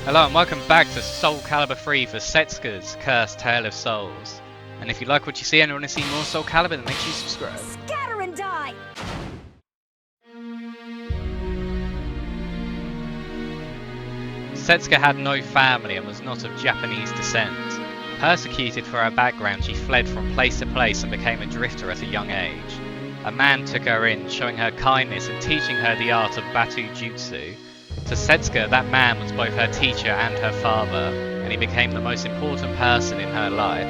Hello and welcome back to Soulcaliber 3 for Setsuka's Cursed Tale of Souls. And if you like what you see and want to see more Soulcaliber, then make sure you subscribe. Scatter and die! Setsuka had no family and was not of Japanese descent. Persecuted for her background, she fled from place to place and became a drifter at a young age. A man took her in, showing her kindness and teaching her the art of Batu Jutsu. To Setsuka, that man was both her teacher and her father, and he became the most important person in her life.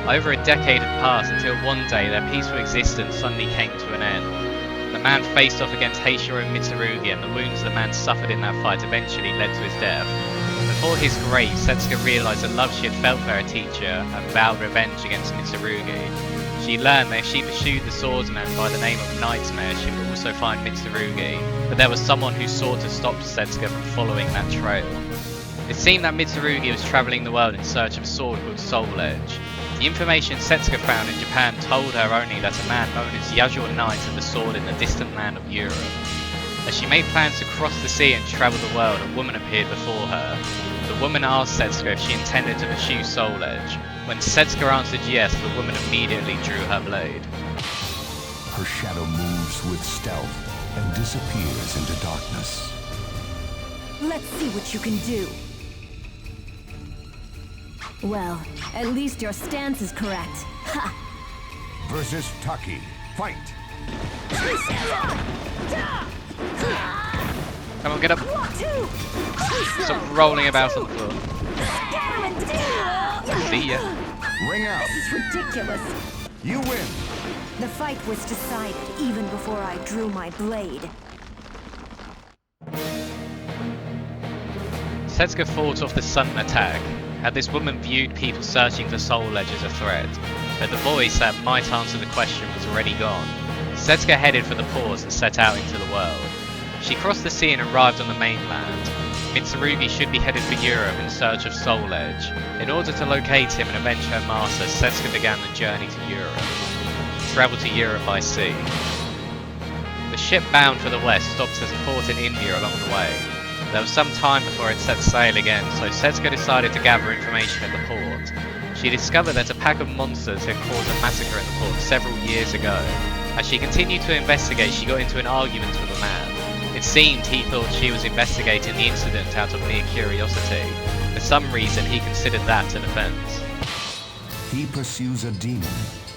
Over a decade had passed until one day their peaceful existence suddenly came to an end. The man faced off against Heishiro Mitsurugi, and the wounds the man suffered in that fight eventually led to his death. Before his grave, Setsuka realised the love she had felt for her teacher and vowed revenge against Mitsurugi. She learned that if she pursued the swordsman by the name of Nightmare, she would also find Mitsurugi, but there was someone who sought to stop Setsuka from following that trail. It seemed that Mitsurugi was travelling the world in search of a sword called Soul Edge. The information Setsuka found in Japan told her only that a man known as Yasuo Knight had the sword in the distant land of Europe. As she made plans to cross the sea and travel the world, a woman appeared before her. The woman asked Setsuka if she intended to pursue Soul Edge. When Setsuka answered yes, the woman immediately drew her blade. Her shadow moves with stealth and disappears into darkness. Let's see what you can do. Well, at least your stance is correct. Ha! Versus Taki. Fight! Come on, get up! Stop rolling about on the floor. See ya. Ring out. This is ridiculous. You win. The fight was decided even before I drew my blade. Setsuka fought off the sudden attack. Had this woman viewed people searching for Soul Edge as a threat, but the voice that might answer the question was already gone. Setsuka headed for the ports and set out into the world. She crossed the sea and arrived on the mainland. Mitsurugi should be headed for Europe in search of Soul Edge. In order to locate him and avenge her master, Setsuka began the journey to Europe. Travelled to Europe by sea. The ship bound for the west stopped at a port in India along the way. There was some time before it set sail again, so Setsuka decided to gather information at the port. She discovered that a pack of monsters had caused a massacre at the port several years ago. As she continued to investigate, she got into an argument with a man. It seemed he thought she was investigating the incident out of mere curiosity. For some reason, he considered that an offence. He pursues a demon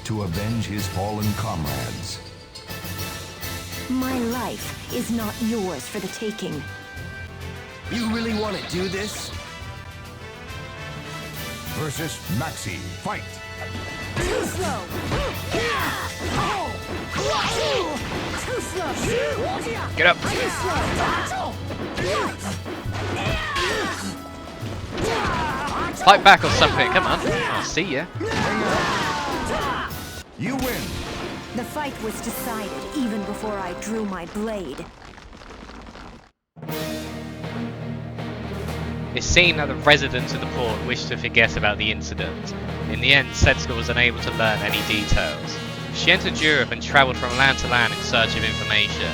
to avenge his fallen comrades. My life is not yours for the taking. You really want to do this? Versus Maxi. Fight! Too slow! Too slow! Get up! Too slow! Fight back or something, come on. I'll see ya. You win. The fight was decided even before I drew my blade. It seemed that the residents of the port wished to forget about the incident. In the end, Setsuka was unable to learn any details. She entered Europe and travelled from land to land in search of information.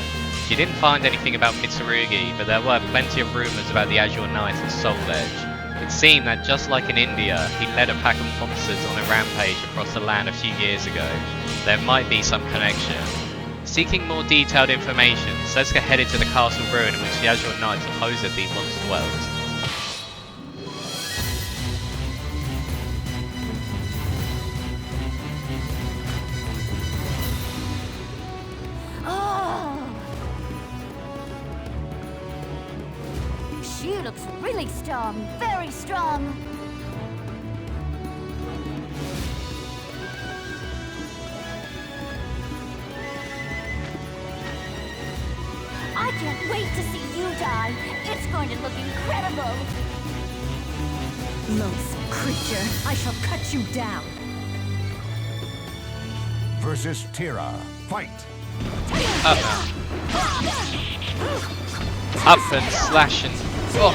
She didn't find anything about Mitsurugi, but there were plenty of rumours about the Azure Knight and Soul Edge. It seemed that just like in India, he led a pack of monsters on a rampage across the land a few years ago. There might be some connection. Seeking more detailed information, Setsuka headed to the castle ruin in which the Azure Knight supposedly once dwelt. She looks really strong, very strong. I can't wait to see you die. It's going to look incredible. Loathsome creature, I shall cut you down. Versus Tira. Fight! Up and slash and... Oh.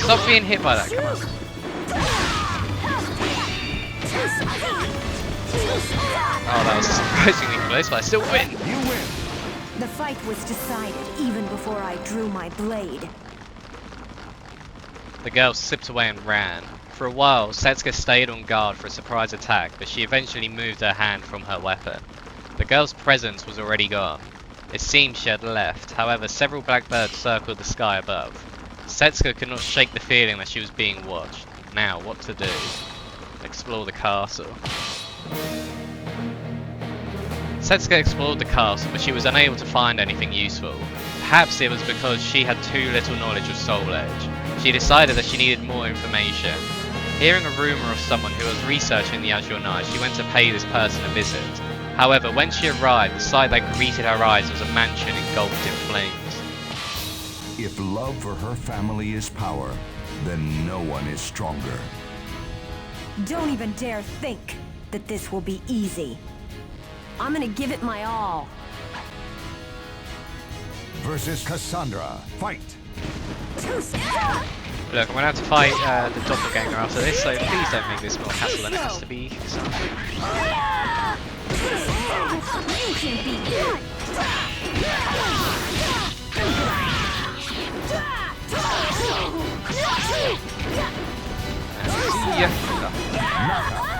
Stop being hit by that, come on. Oh, that was surprisingly close, but I still win. You win. The fight was decided even before I drew my blade. The girl slipped away and ran. For a while, Setsuka stayed on guard for a surprise attack, but she eventually moved her hand from her weapon. The girl's presence was already gone. It seemed she had left, however several blackbirds circled the sky above. Setsuka could not shake the feeling that she was being watched. Now, what to do? Explore the castle. Setsuka explored the castle, but she was unable to find anything useful. Perhaps it was because she had too little knowledge of Soul Edge. She decided that she needed more information. Hearing a rumour of someone who was researching the Azure Knight, she went to pay this person a visit. However, when she arrived, the sight that greeted her eyes was a mansion engulfed in flames. If love for her family is power, then no one is stronger. Don't even dare think that this will be easy. I'm gonna give it my all. Versus Cassandra. Fight! Look, I'm gonna have to fight the Doppelganger after this, so please don't make this more hassle than it has to be.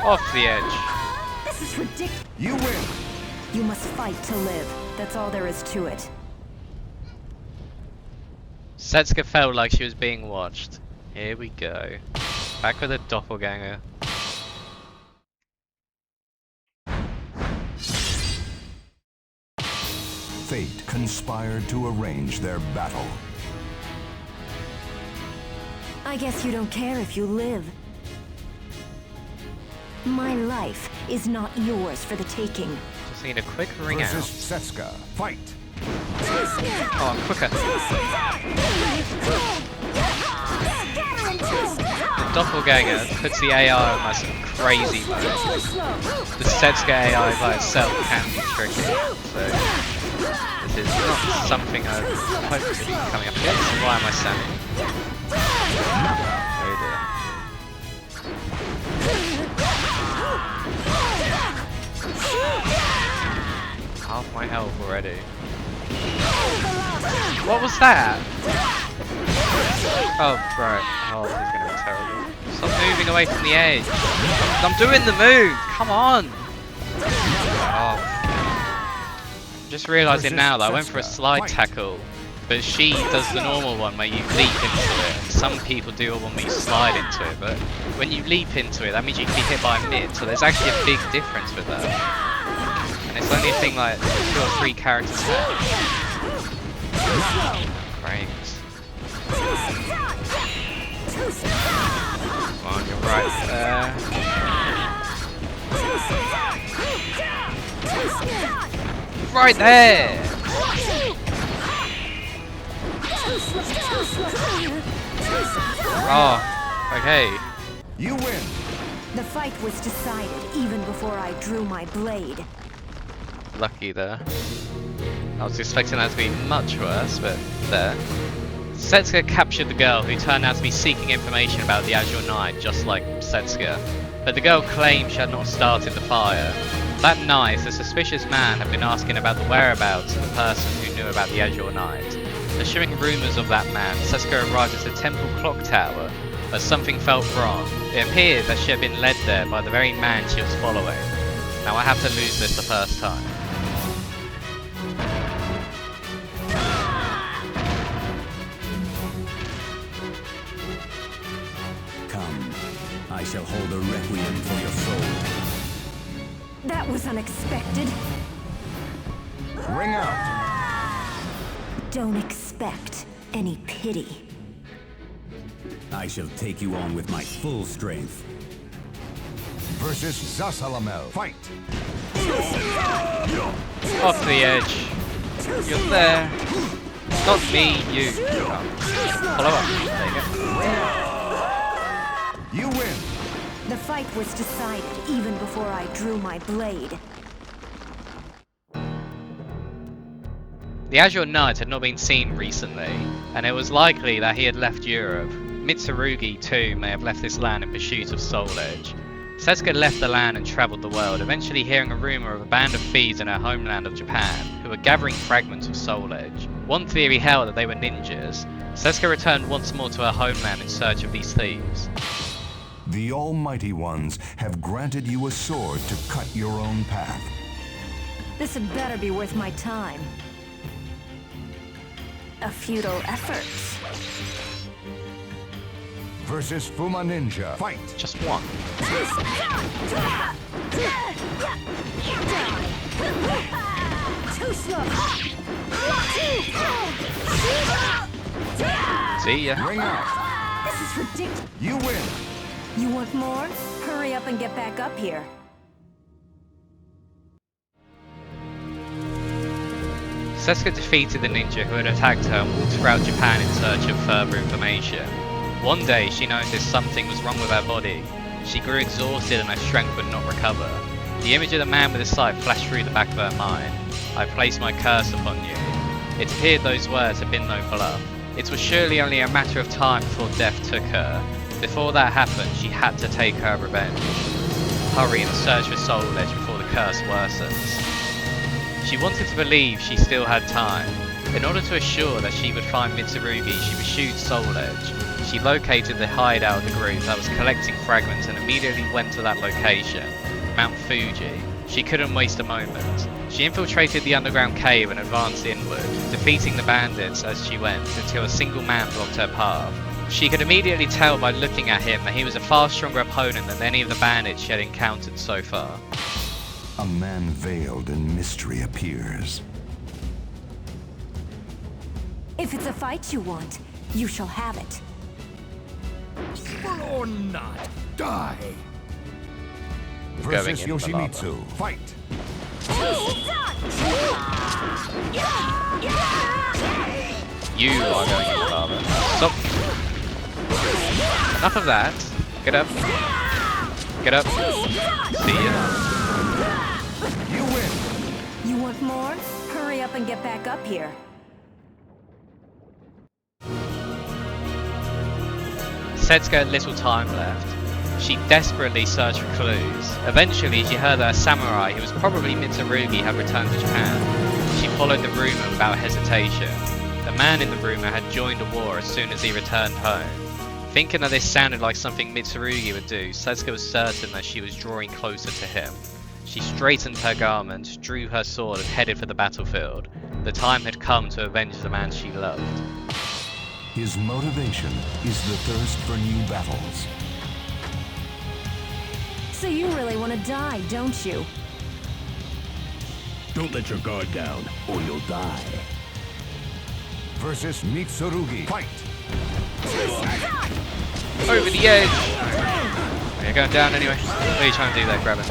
Off the edge. This is ridiculous. You win! You must fight to live. That's all there is to it. Setsuka felt like she was being watched. Here we go. Back with the Doppelganger. Fate conspired to arrange their battle. I guess you don't care if you live. My life is not yours for the taking. Just need a quick ring out. Versus Setsuka. Fight! Oh, quicker. The Doppelganger puts the AI on like some crazy mode. The Setsuka AI by itself can be tricky, so this is not something I hope to be coming up against. Why am I standing? Oh dear. Half my health already. What was that? Oh, right. Oh, this is going to be terrible. Stop moving away from the edge. I'm doing the move. Come on. Oh. I'm just realising now that I went for a slide tackle, but she does the normal one where you leap into it. Some people do a one where you slide into it, but when you leap into it, that means you can be hit by a mid. So there's actually a big difference with that. And it's only a thing like 2 or 3 characters have. Great. Come on, you're right there. Right there! Oh, okay. You win! The fight was decided even before I drew my blade. Lucky there. I was expecting that to be much worse, but there. Setsuka captured the girl, who turned out to be seeking information about the Azure Knight, just like Setsuka. But the girl claimed she had not started the fire. That night, a suspicious man had been asking about the whereabouts of the person who knew about the Azure Knight. Assuming rumours of that man, Setsuka arrived at the temple clock tower, but something felt wrong. It appeared that she had been led there by the very man she was following. Now I have to lose this the first time. Come, I shall hold a requiem for your soul. That was unexpected. Ring out! Don't expect any pity. I shall take you on with my full strength. Versus Zasalamel. Fight! Off the edge. You're there. Not me, you. Follow up. There you go. You win! The fight was decided even before I drew my blade. The Azure Knight had not been seen recently, and it was likely that he had left Europe. Mitsurugi too may have left this land in pursuit of Soul Edge. Setsuka left the land and travelled the world, eventually hearing a rumour of a band of thieves in her homeland of Japan who were gathering fragments of Soul Edge. One theory held that they were ninjas. Setsuka returned once more to her homeland in search of these thieves. The Almighty Ones have granted you a sword to cut your own path. This had better be worth my time. A futile effort. Versus Fuma Ninja. Fight! Just one. Too slow. See ya. Ring out! This is ridiculous. You win! You want more? Hurry up and get back up here. Setsuka defeated the ninja who had attacked her and walked throughout Japan in search of further information. One day she noticed something was wrong with her body. She grew exhausted and her strength would not recover. The image of the man with the scythe flashed through the back of her mind. I placed my curse upon you. It appeared those words had been no bluff. It was surely only a matter of time before death took her. Before that happened, she had to take her revenge. Hurry and search for Soul Edge before the curse worsens. She wanted to believe she still had time. In order to assure that she would find Mitsurugi, she pursued Soul Edge. She located the hideout of the group that was collecting fragments and immediately went to that location, Mount Fuji. She couldn't waste a moment. She infiltrated the underground cave and advanced inward, defeating the bandits as she went until a single man blocked her path. She could immediately tell by looking at him that he was a far stronger opponent than any of the bandits she had encountered so far. A man veiled in mystery appears. If it's a fight you want, you shall have it. Or not, die! Versus in the Yoshimitsu. Fight! You are going in the lava. Stop. Enough of that. Get up. Get up. See ya. You win! You want more? Hurry up and get back up here. Setsuka had little time left. She desperately searched for clues. Eventually, she heard that a samurai, who was probably Mitsurugi, had returned to Japan. She followed the rumour without hesitation. The man in the rumour had joined a war as soon as he returned home. Thinking that this sounded like something Mitsurugi would do, Setsuka was certain that she was drawing closer to him. She straightened her garment, drew her sword and headed for the battlefield. The time had come to avenge the man she loved. His motivation is the thirst for new battles. So you really want to die, don't you? Don't let your guard down, or you'll die. Versus Mitsurugi. Fight! Over the edge! You're going down anyway. What are you trying to do there, grab it?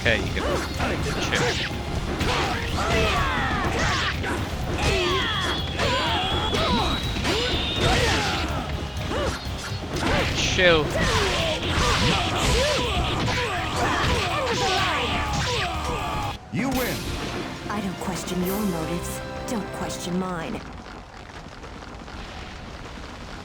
Okay, you can chill. Chill. You win! I don't question your motives. Don't question mine.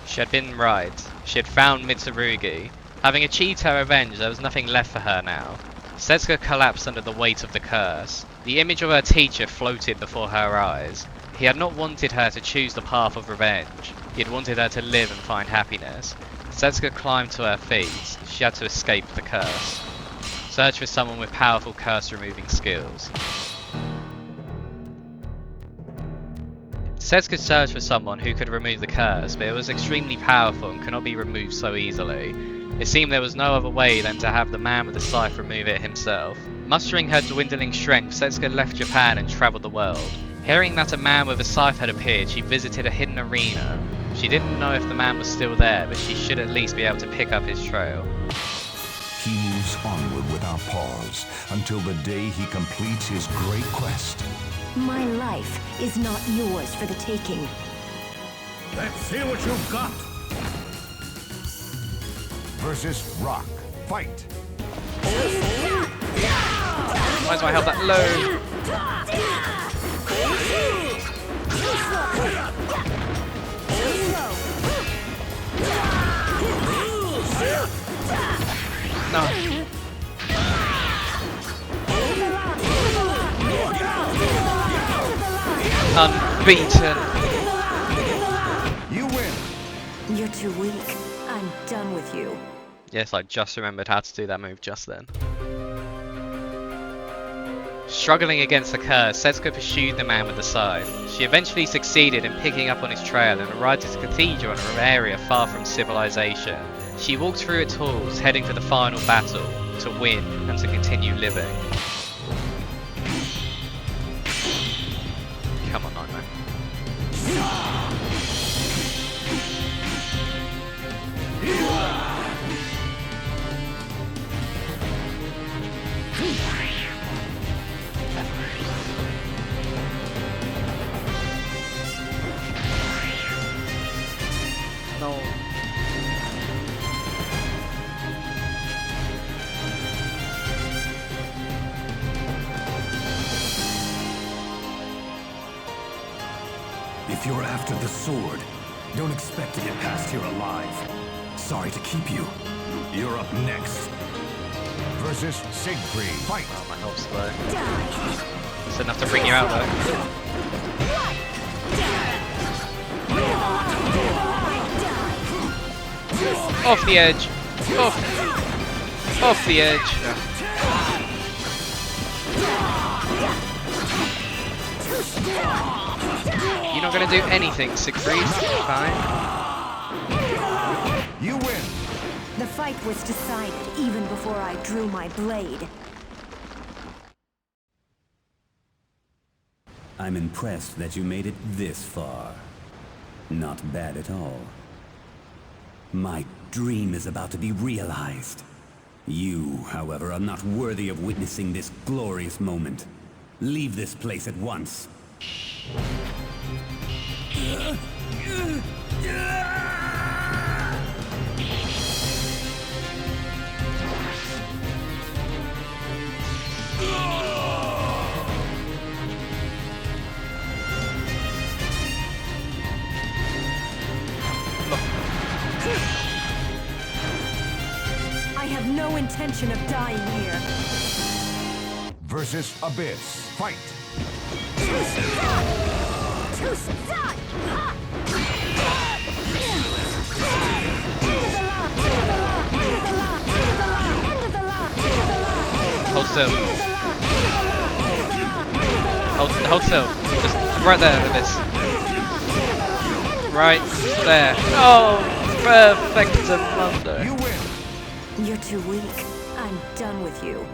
She had been right. She had found Mitsurugi. Having achieved her revenge, there was nothing left for her now. Setsuka collapsed under the weight of the curse. The image of her teacher floated before her eyes. He had not wanted her to choose the path of revenge. He had wanted her to live and find happiness. Setsuka climbed to her feet. She had to escape the curse. Search for someone with powerful curse-removing skills. Setsuka searched for someone who could remove the curse, but it was extremely powerful and could not be removed so easily. It seemed there was no other way than to have the man with the scythe remove it himself. Mustering her dwindling strength, Setsuka left Japan and travelled the world. Hearing that a man with a scythe had appeared, she visited a hidden arena. She didn't know if the man was still there, but she should at least be able to pick up his trail. He moves onward without pause until the day he completes his great quest. My life is not yours for the taking. Let's see what you've got! Versus Rock. Fight! Why is my health that low? No. Unbeaten. You win. You're too weak. I'm done with you. Yes, I just remembered how to do that move just then. Struggling against the curse, Setsuka pursued the man with the scythe. She eventually succeeded in picking up on his trail and arrived at a cathedral in an area far from civilization. She walked through its halls, heading for the final battle, to win and to continue living. Come on, Nightmare. No. If you're after the sword, don't expect to get past here alive. Sorry to keep you. You're up next. Versus Siegfried. Fight! Oh, my health's low. It's enough to bring you out though. Off the edge. Off the edge. You're not gonna do anything, Siegfried. Fine. You win. The fight was decided even before I drew my blade. I'm impressed that you made it this far. Not bad at all. My dream is about to be realized. You, however, are not worthy of witnessing this glorious moment. Leave this place at once. I have no intention of dying here. Versus Abyss. Fight! Hold still. Hold still. Just right there with this. Right there. Oh, perfect mundo. You win. You're too weak. I'm done with you.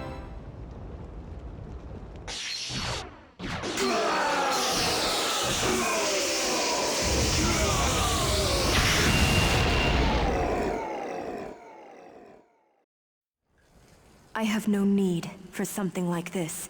I have no need for something like this.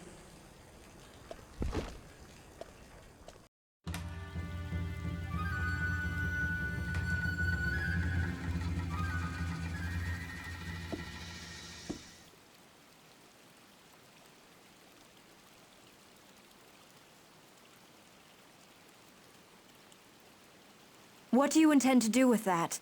What do you intend to do with that?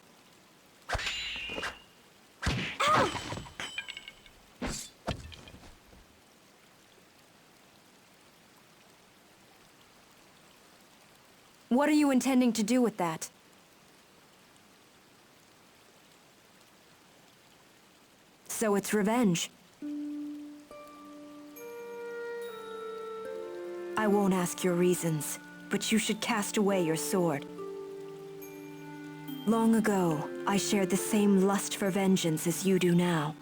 What are you intending to do with that? So it's revenge. I won't ask your reasons, but you should cast away your sword. Long ago, I shared the same lust for vengeance as you do now.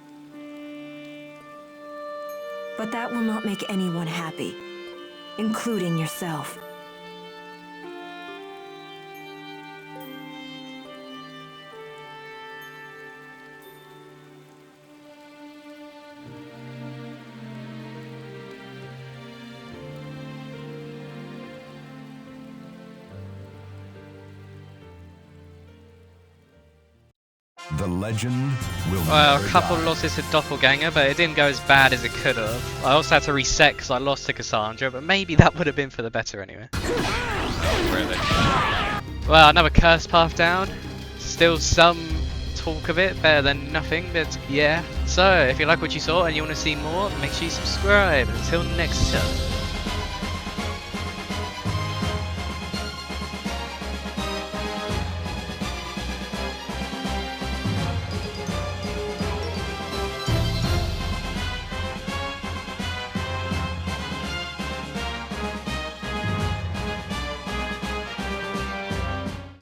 But that will not make anyone happy, including yourself. The legend will Well, a never couple die. losses to Doppelganger, but it didn't go as bad as it could have. I also had to reset because I lost to Cassandra, but maybe that would have been for the better anyway. Really. Well, another curse path down. Still some talk of it, better than nothing, but yeah. So, if you like what you saw and you want to see more, make sure you subscribe. Until next time.